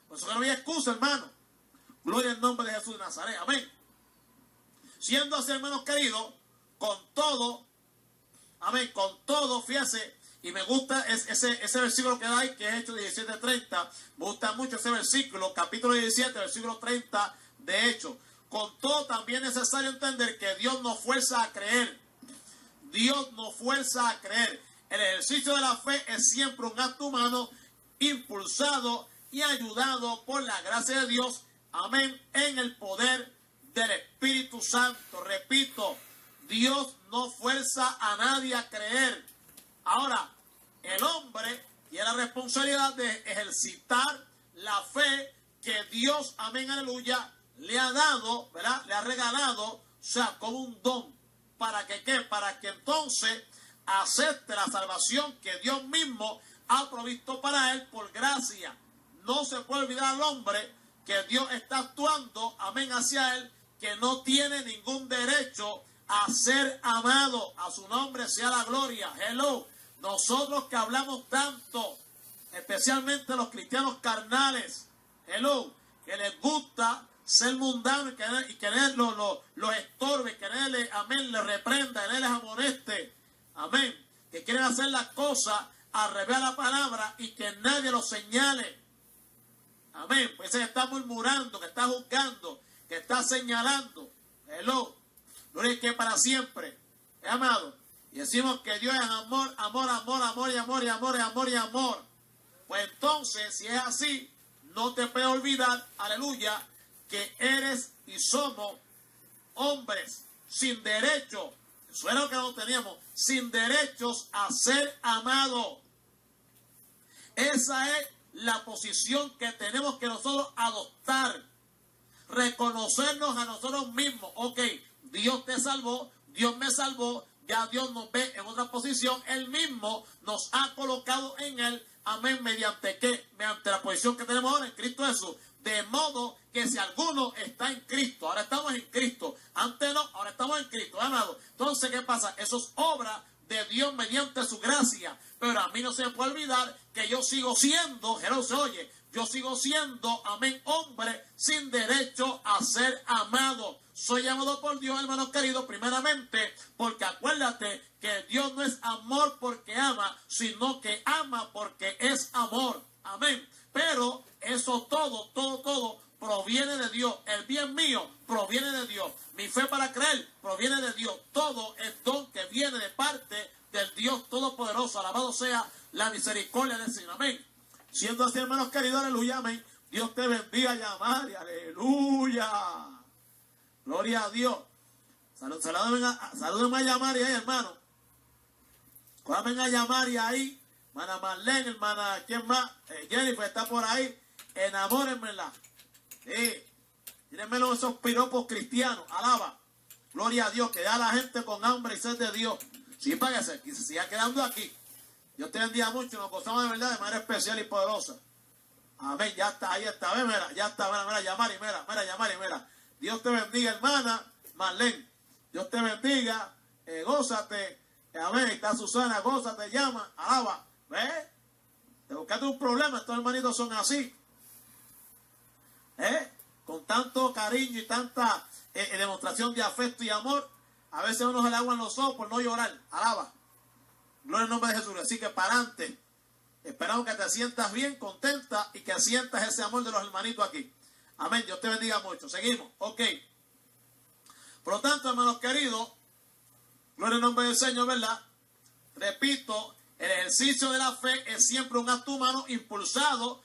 Por eso que no hay excusa, hermano. Gloria al nombre de Jesús de Nazaret. Amén. Siendo así, hermanos queridos, con todo, amén, con todo, fíjese, y me gusta ese versículo que da ahí, que es Hechos 17:30. Me gusta mucho ese versículo, capítulo 17, versículo 30 de Hechos. Con todo, también es necesario entender que Dios nos fuerza a creer. Dios nos fuerza a creer. El ejercicio de la fe es siempre un acto humano, impulsado y ayudado por la gracia de Dios. Amén. En el poder del Espíritu Santo. Repito, Dios no fuerza a nadie a creer. Ahora, el hombre tiene la responsabilidad de ejercitar la fe que Dios, amén, aleluya, le ha dado, ¿verdad? Le ha regalado, o sea, como un don. ¿Para que qué? Para que entonces acepte la salvación que Dios mismo ha provisto para él por gracia. No se puede olvidar al hombre que Dios está actuando, amén, hacia él, que no tiene ningún derecho a ser amado. A su nombre sea la gloria. Hello. Nosotros que hablamos tanto, especialmente los cristianos carnales, hello, que les gusta ser mundanos y que él los estorbe, que él, amén, les reprenda, que él les amoneste, amén, que quieren hacer las cosas al revés de la palabra y que nadie los señale, amén, pues que está murmurando, que está juzgando, que está señalando, hello, gloria que para siempre, amado. Y decimos que Dios es amor, amor, amor, amor y amor y amor y amor y amor. Pues entonces, si es así, no te puedes olvidar, aleluya, que eres y somos hombres sin derecho. Eso era lo que no teníamos, sin derechos a ser amados. Esa es la posición que tenemos que nosotros adoptar. Reconocernos a nosotros mismos. Ok, Dios te salvó, Dios me salvó, Ya Dios nos ve en otra posición. Él mismo nos ha colocado en él. Amén. ¿Mediante qué? Mediante la posición que tenemos ahora en Cristo Jesús. De modo que si alguno está en Cristo, ahora estamos en Cristo. Antes no, ahora estamos en Cristo, amado. Entonces, ¿qué pasa? Eso es obra de Dios mediante su gracia. Pero a mí no se me puede olvidar que yo sigo siendo, Jesús, oye, yo sigo siendo, amén, hombre sin derecho a ser amado. Soy amado por Dios, hermanos queridos, primeramente, porque acuérdate que Dios no es amor porque ama, sino que ama porque es amor. Amén. Pero eso todo proviene de Dios. El bien mío proviene de Dios. Mi fe para creer proviene de Dios. Todo es don que viene de parte del Dios Todopoderoso. Alabado sea la misericordia del Señor. Amén. Siendo así, hermanos queridos, aleluya, amén. Dios te bendiga, Yamari, aleluya. Gloria a Dios. Salúdenme a Yamari ahí, hermano. Cójame a Yamari ahí. Hermana Marlene, hermana, ¿quién más? Jennifer está por ahí. Enamórenmela. Sí. Tírenmelo esos piropos cristianos. Alaba. Gloria a Dios. Que da a la gente con hambre y sed de Dios. Sí, para que se siga quedando aquí. Dios te bendiga mucho. Nos gozamos de verdad de manera especial y poderosa. Amén. Ya está, ahí está. Ve, mira, ya está. Mira, Yamari, mira, Yamari, mira. Dios te bendiga, hermana Marlene. Dios te bendiga. Gózate. Amén. Está Susana, gózate, llama. Alaba. ¿Ves? Te buscaste un problema. Estos hermanitos son así. Con tanto cariño y tanta demostración de afecto y amor. A veces uno se le aguan los ojos por no llorar. Alaba. Gloria al nombre de Jesús. Así que para adelante. Esperamos que te sientas bien, contenta y que sientas ese amor de los hermanitos aquí. Amén. Dios te bendiga mucho. Seguimos. Ok. Por lo tanto, hermanos queridos, gloria al nombre del Señor, ¿verdad? Repito, el ejercicio de la fe es siempre un acto humano impulsado,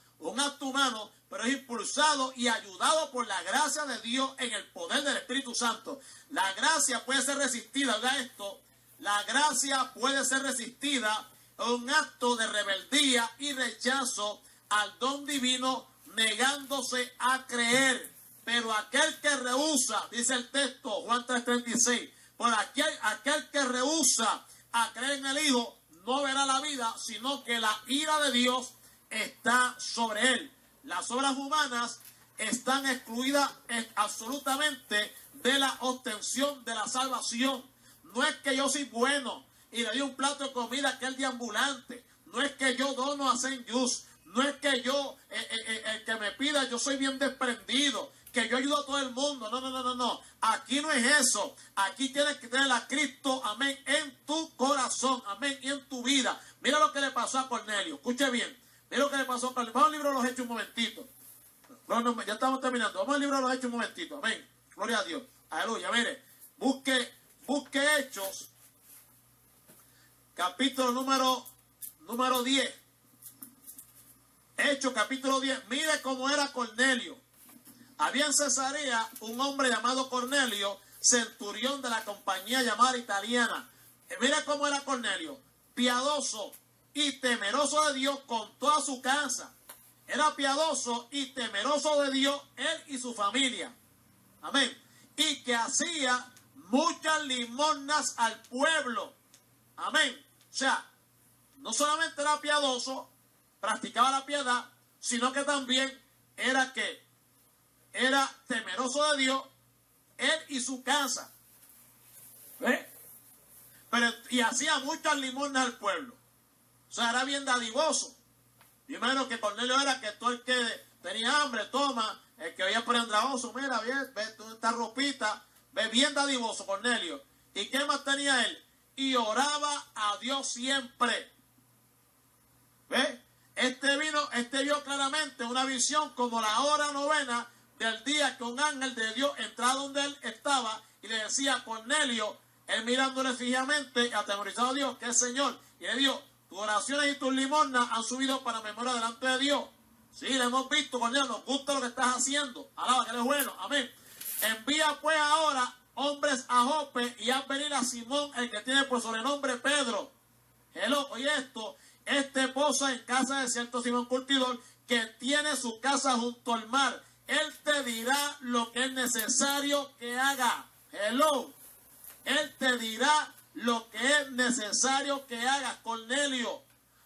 pero es impulsado y ayudado por la gracia de Dios en el poder del Espíritu Santo. La gracia puede ser resistida, ¿verdad esto? La gracia puede ser resistida en un acto de rebeldía y rechazo al don divino, negándose a creer. Pero aquel que rehúsa, dice el texto, Juan 3:36, por aquel que rehúsa a creer en el Hijo, no verá la vida, sino que la ira de Dios está sobre él. Las obras humanas están excluidas absolutamente de la obtención de la salvación. No es que yo soy bueno y le doy un plato de comida a aquel deambulante. No es que yo dono a Saint Just. No es que yo, el que me pida, yo soy bien desprendido, que yo ayudo a todo el mundo. No. Aquí no es eso. Aquí tienes que tener a Cristo, amén, en tu corazón, amén, y en tu vida. Mira lo que le pasó a Cornelio. Escuche bien. Mira lo que le pasó a Cornelio. Vamos al libro de los Hechos un momentito. Ya estamos terminando. Vamos al libro de los Hechos un momentito. Amén. Gloria a Dios. Aleluya. Mire, busque Hechos, capítulo número 10. Hechos, capítulo 10. Mire cómo era Cornelio. Había en Cesarea un hombre llamado Cornelio, centurión de la compañía llamada italiana. Mira cómo era Cornelio. Piadoso y temeroso de Dios con toda su casa. Era piadoso y temeroso de Dios, él y su familia. Amén. Y que hacía muchas limosnas al pueblo. Amén. O sea, no solamente era piadoso, practicaba la piedad, sino que también era temeroso de Dios, él y su casa. ¿Ve? Y hacía muchas limosnas al pueblo. O sea, era bien dadivoso. Y menos que Cornelio era que todo el que tenía hambre, toma, el que veía por andrajoso, mira, bien, ve esta ropita, ve bien dadivoso Cornelio. ¿Y qué más tenía él? Y oraba a Dios siempre. ¿Ve? Este vio claramente una visión como la hora novena del día que un ángel de Dios entraba donde él estaba y le decía a Cornelio, él mirándole fijamente, atemorizado a Dios, que es Señor, y le dijo, tus oraciones y tus limosnas han subido para memoria delante de Dios. Sí, le hemos visto, Cornelio, nos gusta lo que estás haciendo. Alaba, que eres bueno. Amén. Envía pues ahora hombres a Jope y haz venir a Simón, el que tiene por sobrenombre Pedro. Hello, oye esto. Este posa en casa de cierto Simón Curtidor, que tiene su casa junto al mar. Él te dirá lo que es necesario que haga. Hello. Él te dirá lo que es necesario que hagas, Cornelio,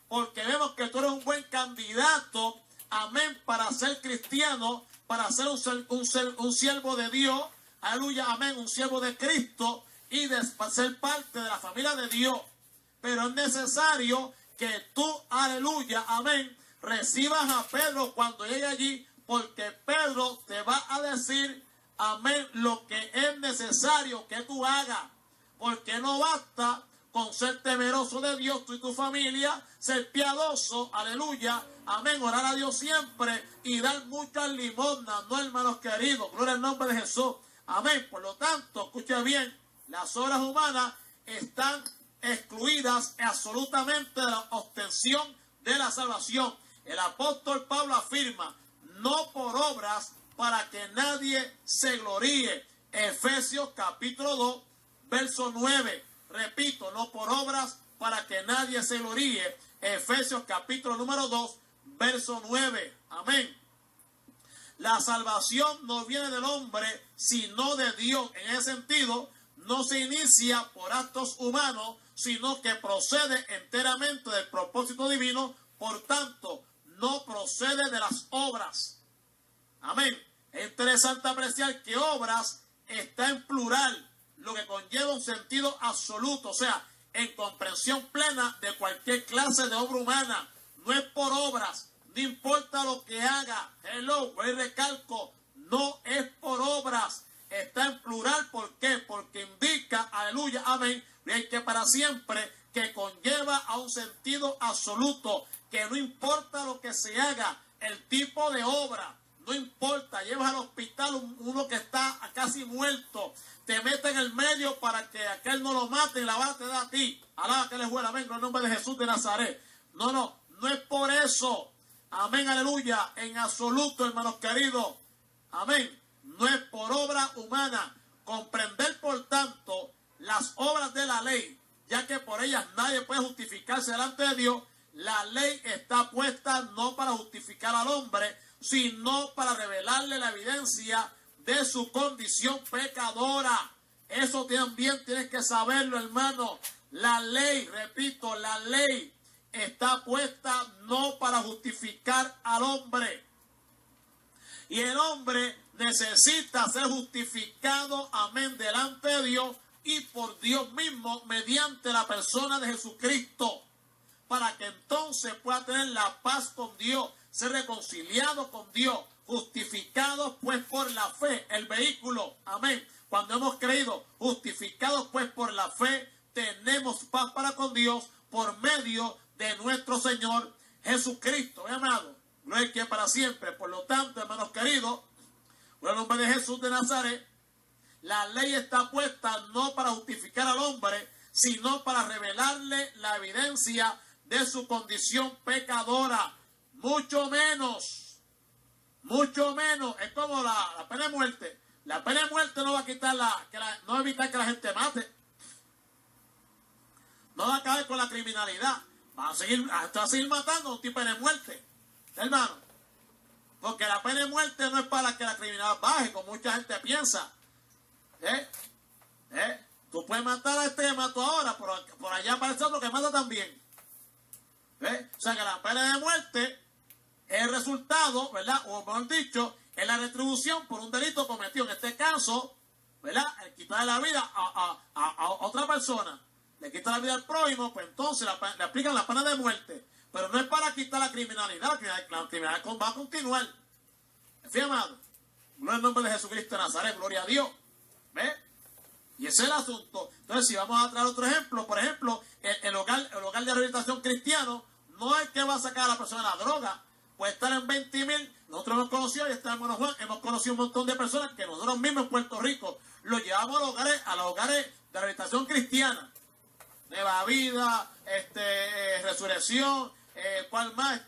porque vemos que tú eres un buen candidato, amén, para ser cristiano, para ser un siervo de Dios, aleluya, amén, un siervo de Cristo y de ser parte de la familia de Dios. Pero es necesario que tú, aleluya, amén, recibas a Pedro cuando llegue allí, porque Pedro te va a decir, amén, lo que es necesario que tú hagas. Porque no basta con ser temeroso de Dios, tú y tu familia, ser piadoso, aleluya, amén, orar a Dios siempre y dar muchas limosnas, no, hermanos queridos, gloria al nombre de Jesús, amén. Por lo tanto, escuche bien, las obras humanas están excluidas absolutamente de la obtención de la salvación. El apóstol Pablo afirma, no por obras para que nadie se gloríe. Efesios capítulo 2, verso 9. Repito, no por obras para que nadie se gloríe. Efesios capítulo número 2, verso 9. Amén. La salvación no viene del hombre, sino de Dios. En ese sentido, no se inicia por actos humanos, sino que procede enteramente del propósito divino. Por tanto, no procede de las obras. Amén. Es interesante apreciar que obras está en plural, lo que conlleva un sentido absoluto, o sea, en comprensión plena de cualquier clase de obra humana. No es por obras, no importa lo que haga. Hello, hoy recalco, no es por obras, está en plural. ¿Por qué? Porque indica, aleluya, amén, bien que para siempre, que conlleva a un sentido absoluto, que no importa lo que se haga, el tipo de obra, no importa, llevas al hospital uno que está casi muerto, te mete en el medio para que aquel no lo mate y la bala te da a ti. Alaba que le juega, amén, en el nombre de Jesús de Nazaret. No es por eso, amén, aleluya, en absoluto, hermanos queridos, amén, no es por obra humana. Comprender, por tanto, las obras de la ley, ya que por ellas nadie puede justificarse delante de Dios. La ley está puesta no para justificar al hombre, sino para revelarle la evidencia de su condición pecadora. Eso también tienes que saberlo, hermano. La ley, repito, la ley está puesta no para justificar al hombre. Y el hombre necesita ser justificado, amén, delante de Dios y por Dios mismo mediante la persona de Jesucristo, para que entonces pueda tener la paz con Dios, ser reconciliado con Dios, justificados pues por la fe, el vehículo, amén. Cuando hemos creído, justificados pues por la fe, tenemos paz para con Dios por medio de nuestro Señor Jesucristo, amado. Gloria que para siempre. Por lo tanto, hermanos queridos, en el nombre de Jesús de Nazaret, la ley está puesta no para justificar al hombre, sino para revelarle la evidencia de su condición pecadora. Mucho menos, es como la pena de muerte. La pena de muerte no va a quitar no va a evitar que la gente mate. No va a acabar con la criminalidad. Va a seguir matando a un tipo de muerte, hermano. Porque la pena de muerte no es para que la criminalidad baje, como mucha gente piensa. Tú puedes matar a este que mató ahora, pero por allá aparece otro que mata también. O sea que la pena de muerte es el resultado, ¿verdad? O mejor dicho, es la retribución por un delito cometido. En este caso, ¿verdad? El quitarle la vida a otra persona. Le quita la vida al prójimo, pues entonces le aplican la pena de muerte. Pero no es para quitar la criminalidad. La criminalidad va a continuar. ¿Fíjate, amado? Gloria al nombre de Jesucristo de Nazaret, gloria a Dios. ¿Ves? Y ese es el asunto. Entonces, si vamos a traer otro ejemplo, por ejemplo, el hogar de rehabilitación cristiano no es que va a sacar a la persona de la droga. Puede estar en 20,000. Nosotros hemos conocido, y está hermano Juan, hemos conocido un montón de personas que nosotros mismos en Puerto Rico los llevamos a los hogares de rehabilitación cristiana. Nueva Vida, Resurrección, ¿cuál más?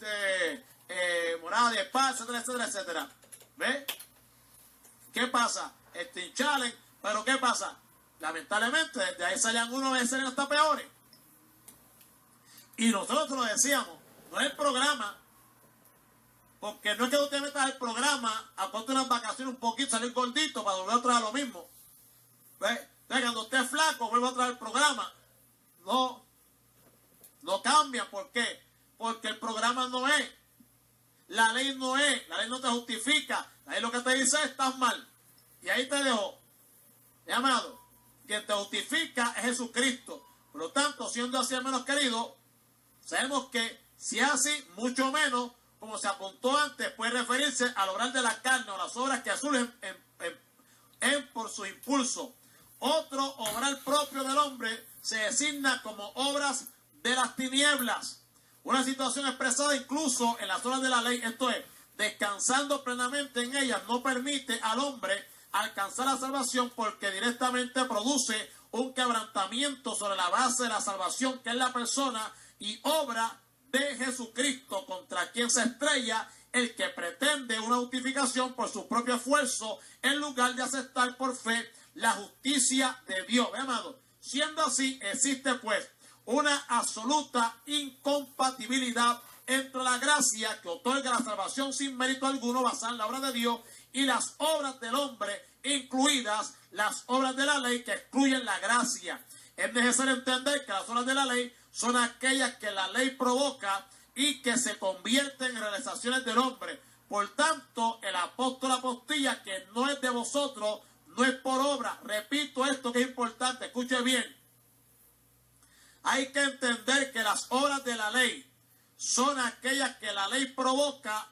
Morada de Paz, etcétera, etcétera, etcétera. ¿Ves? ¿Qué pasa? Challenge, pero ¿qué pasa? Lamentablemente, desde ahí salían unos veces hasta peores. Y nosotros lo decíamos, no es el programa, porque no es que tú te metas al programa, aporte unas vacaciones un poquito, salir gordito para volver otra vez a lo mismo. ¿Ves? Entonces, cuando estés flaco, vuelve otra vez al programa. no cambian. ¿Por qué? Porque el programa no es. La ley no es. La ley no te justifica. La ley lo que te dice es estás mal. Y ahí te dejó. ¿Mi amado? Quien te justifica es Jesucristo. Por lo tanto, siendo así, hermanos queridos, sabemos que si es así, mucho menos, como se apuntó antes, puede referirse al obrar de la carne o las obras que surgen por su impulso. Otro obrar propio del hombre se designa como obras de las tinieblas. Una situación expresada incluso en las obras de la ley, esto es, descansando plenamente en ellas, no permite al hombre alcanzar la salvación porque directamente produce un quebrantamiento sobre la base de la salvación, que es la persona y obra de Jesucristo, contra quien se estrella el que pretende una justificación por su propio esfuerzo en lugar de aceptar por fe la justicia de Dios. ¿Ve, amado? Siendo así, existe pues una absoluta incompatibilidad entre la gracia que otorga la salvación sin mérito alguno basada en la obra de Dios y las obras del hombre, incluidas las obras de la ley que excluyen la gracia. Es necesario entender que las obras de la ley son aquellas que la ley provoca y que se convierten en realizaciones del hombre. Por tanto, el apóstol apostilla que no es de vosotros, no es por obra. Repito esto que es importante, escuche bien. Hay que entender que las obras de la ley son aquellas que la ley provoca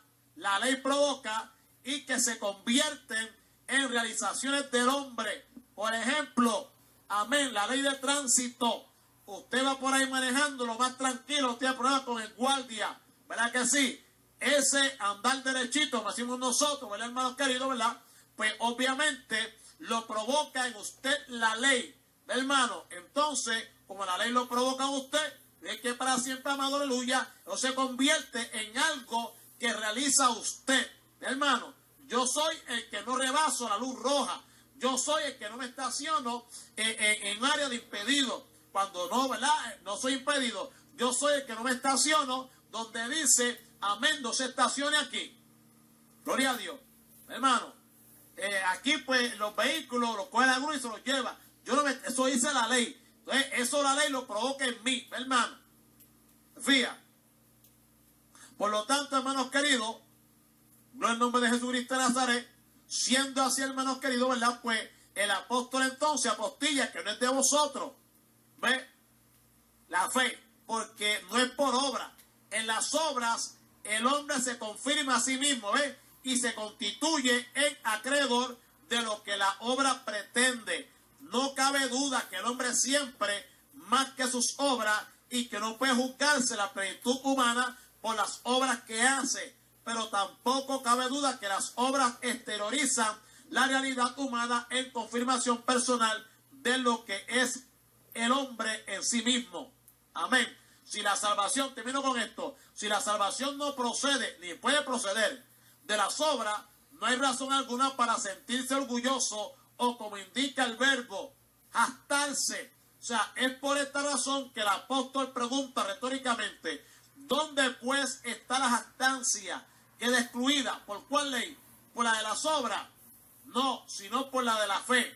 y que se convierten en realizaciones del hombre. Por ejemplo, amén, la ley de tránsito. Usted va por ahí manejando lo más tranquilo, usted tiene problemas con el guardia, ¿verdad que sí? Ese andar derechito, como decimos nosotros, ¿verdad, hermanos queridos, verdad? Pues obviamente lo provoca en usted la ley, hermano. Entonces, como la ley lo provoca en usted, es que para siempre, amado, aleluya, no se convierte en algo que realiza usted, hermano. Yo soy el que no rebaso la luz roja. Yo soy el que no me estaciono en área de impedido. Cuando no, ¿verdad? No soy impedido. Yo soy el que no me estaciono donde dice, amén, no se estacione aquí. Gloria a Dios. Hermano, aquí pues los vehículos los coge alguno y se los lleva. Eso dice la ley. Entonces, eso la ley lo provoca en mí, hermano. Fíjate. Por lo tanto, hermanos queridos, no en nombre de Jesucristo de Nazaret, siendo así, hermanos queridos, ¿verdad? Pues el apóstol entonces apostilla que no es de vosotros. ¿Ve? La fe, porque no es por obra. En las obras el hombre se confirma a sí mismo, ¿ve? Y se constituye en acreedor de lo que la obra pretende. No cabe duda que el hombre siempre más que sus obras y que no puede juzgarse la plenitud humana por las obras que hace. Pero tampoco cabe duda que las obras exteriorizan la realidad humana en confirmación personal de lo que es el hombre en sí mismo. Amén. Si la salvación, termino con esto, si la salvación no procede, ni puede proceder de las obras, no hay razón alguna para sentirse orgulloso o, como indica el verbo, jactarse. O sea, es por esta razón que el apóstol pregunta retóricamente, ¿dónde pues está la jactancia? Queda excluida. ¿Por cuál ley? ¿Por la de las obras? No, sino por la de la fe.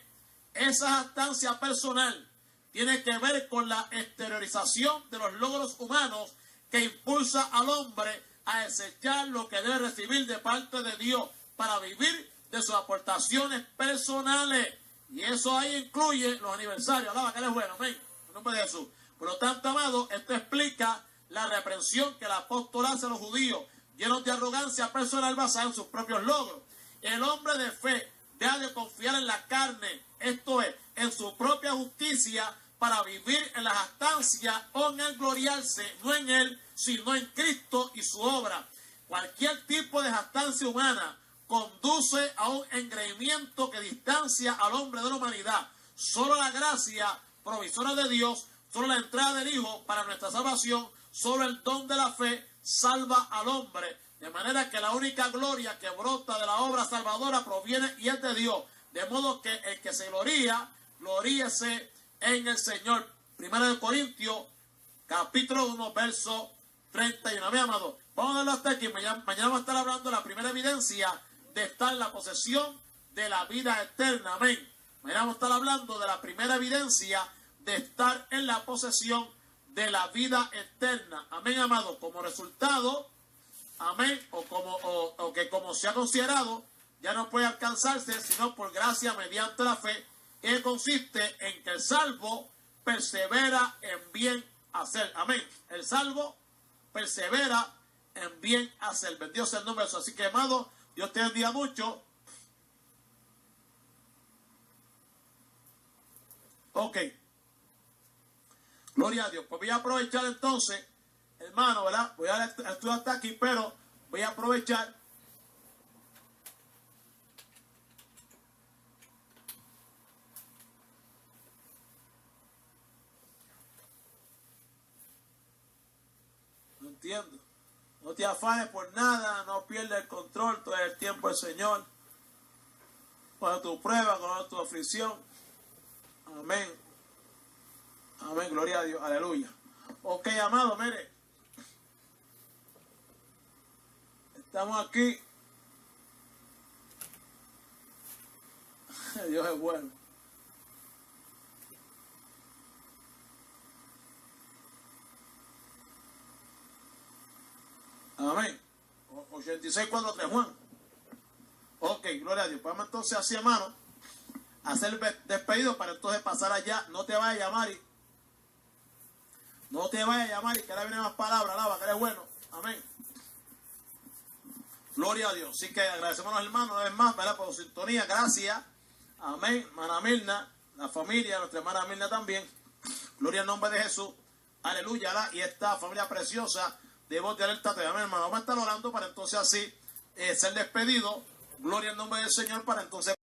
Esa jactancia personal tiene que ver con la exteriorización de los logros humanos que impulsa al hombre a desechar lo que debe recibir de parte de Dios para vivir de sus aportaciones personales. Y eso ahí incluye los aniversarios. Alaba que Él es bueno, amén. En nombre de Jesús. Por lo tanto, amado, esto explica la reprensión que el apóstol hace a los judíos, llenos de arrogancia personal basada en sus propios logros. El hombre de fe deja de confiar en la carne, esto es, en su propia justicia, para vivir en la jactancia o en el gloriarse, no en él, sino en Cristo y su obra. Cualquier tipo de jactancia humana conduce a un engreimiento que distancia al hombre de la humanidad. Solo la gracia provisora de Dios, solo la entrada del Hijo para nuestra salvación, solo el don de la fe salva al hombre. De manera que la única gloria que brota de la obra salvadora proviene y es de Dios. De modo que el que se gloría, gloríese en el Señor. 1 Corintios, capítulo 1, verso 31. Mi amado, vamos a verlo hasta aquí. Mañana vamos a estar hablando de la primera evidencia de estar en la posesión de la vida eterna. Amén. Mañana vamos a estar hablando de la primera evidencia de estar en la posesión de la vida eterna. Amén, amado. Como resultado, amén, o que como se ha considerado, ya no puede alcanzarse sino por gracia mediante la fe, que consiste en que el salvo persevera en bien hacer. Amén. El salvo persevera en bien hacer. Bendito sea el nombre de Jesús. Así que, amado, Dios te bendiga mucho. Ok. Gloria a Dios. Pues voy a aprovechar entonces, hermano, ¿verdad? Voy a estudiar hasta aquí, pero voy a aprovechar no entiendo. No te afanes por nada, no pierdas el control, todo el tiempo del Señor. Con tu prueba, con tu aflicción. Amén. Amén, gloria a Dios, aleluya. Ok, amado, mire. Estamos aquí. Dios es bueno. Amén. 86:4-3 Juan. Ok, gloria a Dios. Vamos entonces así, hermano, a hacer el despedido para entonces pasar allá. No te vayas a llamar y que ahora vienen más palabras, alaba, que eres bueno. Amén. Gloria a Dios. Así que agradecemos a los hermanos una vez más, ¿verdad? Por su sintonía. Gracias. Amén. Hermana Mirna, la familia, nuestra hermana Mirna también. Gloria al nombre de Jesús. Aleluya. ¿verdad? Y esta familia preciosa de Voz de Alerta TV. Amén, hermano. Vamos a estar orando para entonces así ser despedido. Gloria al nombre del Señor para entonces